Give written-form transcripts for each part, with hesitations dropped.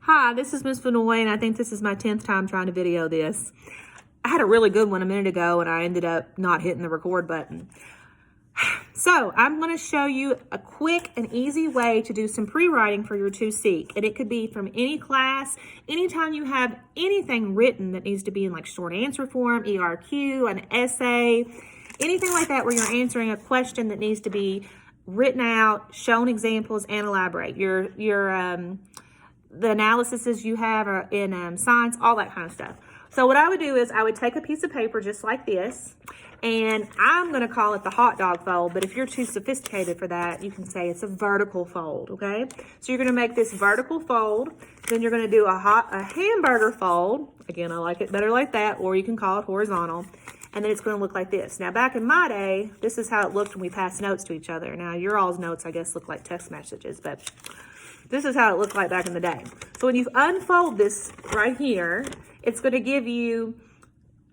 Hi, this is Miss Vanoy, and I think this is my 10th time trying to video this. I had a really good one a minute ago, and I ended up not hitting the record button. So I'm going to show you a quick and easy way to do some pre-writing for your TOSEEC. And it could be from any class, anytime you have anything written that needs to be in like short answer form, ERQ, an essay, anything like that where you're answering a question that needs to be written out, shown examples, and elaborate. The analyses you have are in science, all that kind of stuff. So what I would do is I would take a piece of paper just like this, and I'm going to call it the hot dog fold, but if you're too sophisticated for that, you can say it's a vertical fold, okay? So you're going to make this vertical fold, then you're going to do a hamburger fold. Again, I like it better like that, or you can call it horizontal, and then it's going to look like this. Now, back in my day, this is how it looked when we passed notes to each other. Now, your all's notes, I guess, look like text messages, but this is how it looked like back in the day. So when you unfold this right here, it's going to give you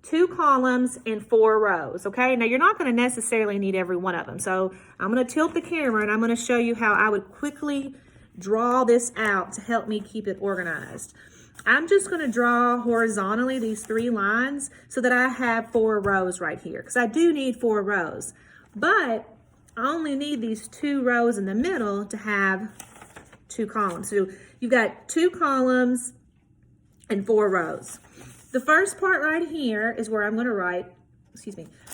2 columns and 4 rows, okay? Now, you're not going to necessarily need every one of them. So I'm going to tilt the camera, and I'm going to show you how I would quickly draw this out to help me keep it organized. I'm just going to draw horizontally these 3 lines so that I have 4 rows right here, because I do need 4 rows. But I only need these 2 rows in the middle to have 2 columns. So you've got 2 columns and 4 rows. The first part right here is where I'm going to write,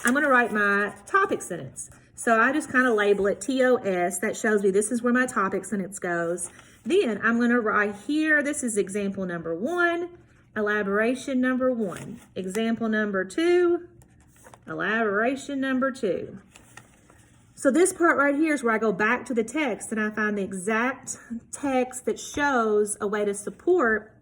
I'm going to write my topic sentence. So I just kind of label it TOS. That shows me this is where my topic sentence goes. Then I'm going to write here, this is example number 1, elaboration number 1. Example number 2, elaboration number 2. So this part right here is where I go back to the text and I find the exact text that shows a way to support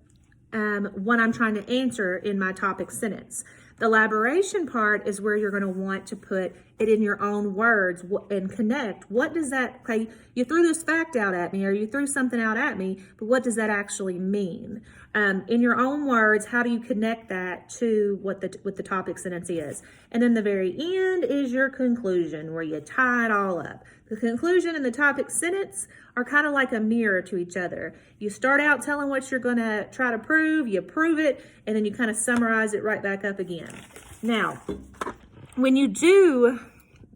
what I'm trying to answer in my topic sentence. The elaboration part is where you're going to want to put it in your own words and connect. What does that, okay, you threw this fact out at me or you threw something out at me, but what does that actually mean? In your own words, how do you connect that to what the topic sentence is? And then the very end is your conclusion where you tie it all up. The conclusion and the topic sentence are kind of like a mirror to each other. You start out telling what you're going to try to prove, you prove it, and then you kind of summarize it right back up again. Now, when you do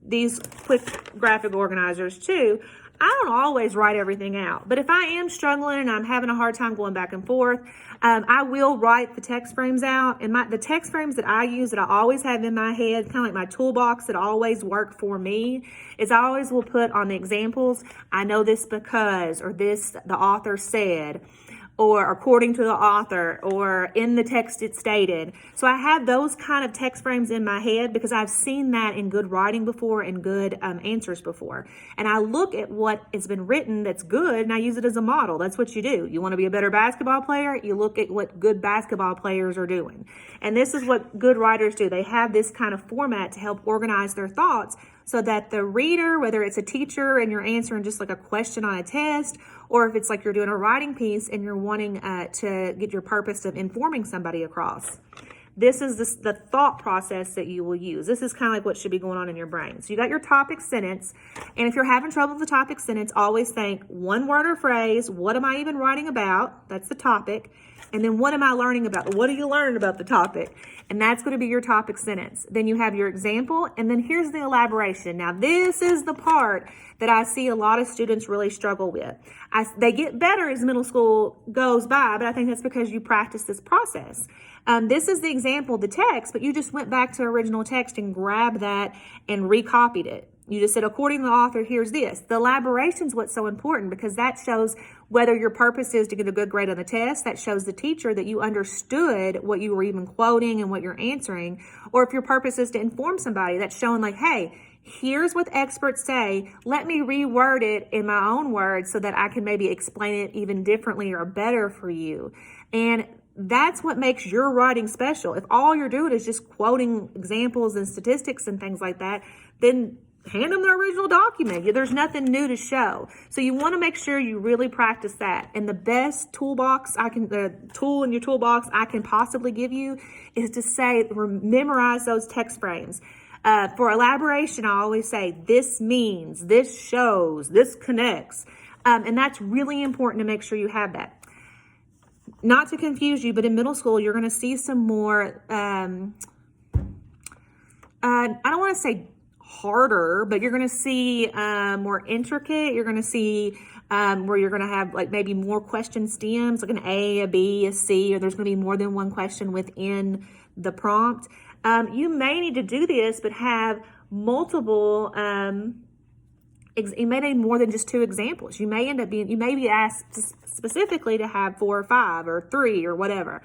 these quick graphic organizers too, I don't always write everything out, but if I am struggling and I'm having a hard time going back and forth, I will write the text frames out. And the text frames that I use that I always have in my head, kind of like my toolbox that always work for me, is I always will put on the examples, I know this because, or this the author said, or according to the author, or in the text it stated. So I have those kind of text frames in my head because I've seen that in good writing before and good answers before. And I look at what has been written that's good and I use it as a model. That's what you do. You want to be a better basketball player? You look at what good basketball players are doing. And this is what good writers do. They have this kind of format to help organize their thoughts so that the reader, whether it's a teacher and you're answering just like a question on a test, or if it's like you're doing a writing piece and you're wanting to get your purpose of informing somebody across, this is the thought process that you will use. This is kind of like what should be going on in your brain. So you got your topic sentence, and if you're having trouble with the topic sentence, always think 1 word or phrase. What am I even writing about? That's the topic. And then what am I learning about? What are you learning about the topic? And that's going to be your topic sentence. Then you have your example, and then here's the elaboration. Now, this is the part that I see a lot of students really struggle with. They get better as middle school goes by, but I think that's because you practice this process. This is the example, the text, but you just went back to original text and grabbed that and recopied it. You just said, according to the author, here's this. The elaboration is what's so important because that shows whether your purpose is to get a good grade on the test. That shows the teacher that you understood what you were even quoting and what you're answering. Or if your purpose is to inform somebody, that's showing like, hey, here's what experts say. Let me reword it in my own words so that I can maybe explain it even differently or better for you. And that's what makes your writing special. If all you're doing is just quoting examples and statistics and things like that, then hand them the original document. There's nothing new to show. So you want to make sure you really practice that. And the best toolbox the tool in your toolbox I can possibly give you is to say, memorize those text frames. For elaboration, I always say, this means, this shows, this connects. And that's really important to make sure you have that. not to confuse you, but in middle school, you're going to see some more, I don't want to say harder, but you're going to see more intricate. You're going to see where you're going to have like maybe more question stems, like an A, a B, a C, or there's going to be more than one question within the prompt. You may need to do this, but have multiple, you may need more than just 2 examples. You may be asked specifically to have 4 or 5 or 3 or whatever.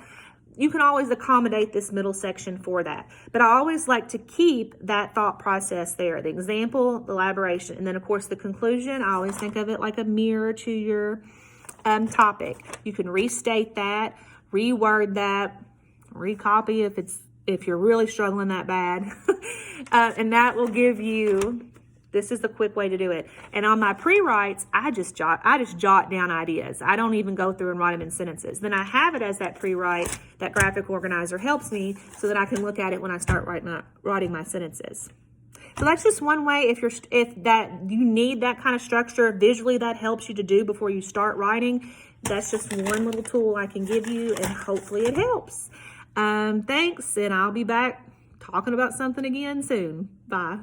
You can always accommodate this middle section for that. But I always like to keep that thought process there. The example, the elaboration, and then of course the conclusion. I always think of it like a mirror to your topic. You can restate that, reword that, recopy if you're really struggling that bad. And that will give you, this is the quick way to do it. And on my pre-writes, I just jot down ideas. I don't even go through and write them in sentences. Then I have it as that pre-write. That graphic organizer helps me so that I can look at it when I start writing my sentences. So that's just one way. If you need that kind of structure visually, that helps you to do before you start writing. That's just one little tool I can give you, and hopefully it helps. Thanks, and I'll be back talking about something again soon. Bye.